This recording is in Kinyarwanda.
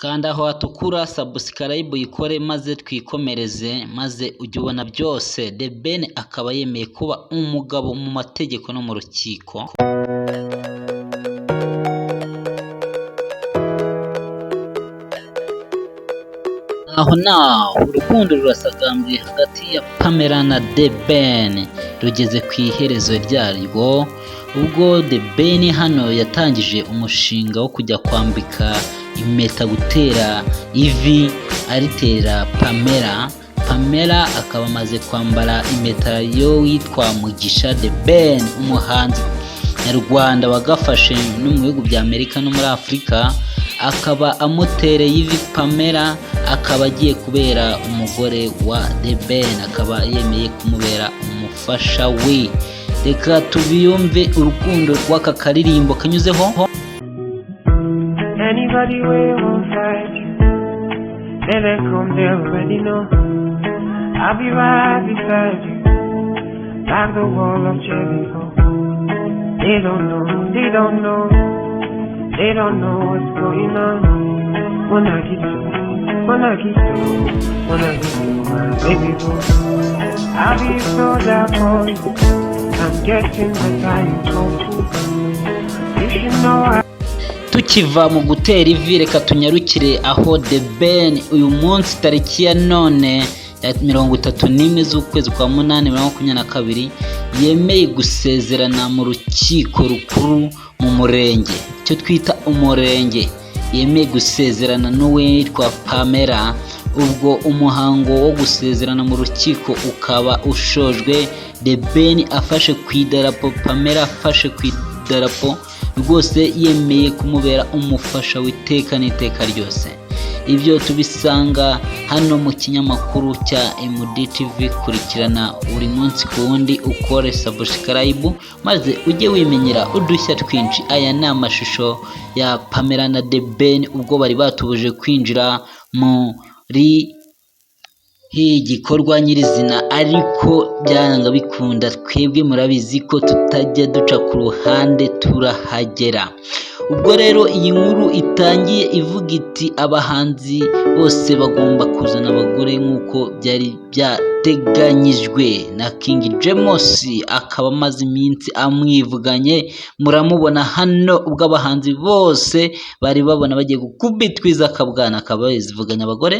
kanda aho hatukura subscribe yikore maze twikomereze maze ujye ubona byose. Theben akaba yemeye kuba umugabo mu mategeko no mu rukiko. Aho urukundo rurasagambye hagati ya Pamela na Theben rugeze ku iherezo ryaryo, ubwo Theben hano yatangije umushinga wo kujya kwambika impeta, gutera ivi aritera Pamela akaba amaze kwambara impeta yo witwa Mugisha Theben, umuhanzi nyarwanda wagafashe no mu bihugu bya Amerika no muri Afurika, akaba amutereye ivi Pamela akaba agiye kubera umugore wa Theben, akaba yemeye kumubera umufasha we. Reka tubiyumve urukundo rw'aka karirimbo kanyuzeho. Anybody way won't fight you, then they come there already know. I'll be right beside you, like the wall of Jericho. They don't know what's going on. When I get you, my baby boo, I'll be so down for you. I'm getting the time so cool. You should know Tukiva mu gutera ivi, reka tunyarukire aho Theben uyu munsi tariki ya none ya 31 z'ukwezi kwa 8 2022 yemeye gusezerana mu rukiko rukuru mu murenge, cyo twita umurenge. Yemeye gusezerana n'uwitwa Pamela. Ubwo umuhango wo gusezerana mu rukiko ukaba ushojwe, Theben afashe ku idarapo, Pamela afashe ku idarapo, rwose yemeye kumubera umufasha w'iteka n'iteka ryose. Ibyo tubisanga hano mu kinyamakuru cya MDTV. Kurikirana buri munsi ku wundi, ukore subscribe maze ujye wimenyera udushya twinshi. Aya ni amashusho ya Pamela na Theben ubwo bari batubuje kwinjira muri igikorwa nyirizina, ariko byanga bikunda, twebwe murabizi ko tutajya duca ku ruhande turahagera. Ubwo rero iyi nkuru itangiye ivuga iti abahanzi bose bagomba kuzana abagore nk'uko byari byateganyijwe na King James, akaba amaze iminsi amwivuganye. Muramubona hano ubwo abahanzi bose bari babona bagiye gukubitwiza akabwana, akaba yizivuganya abagore.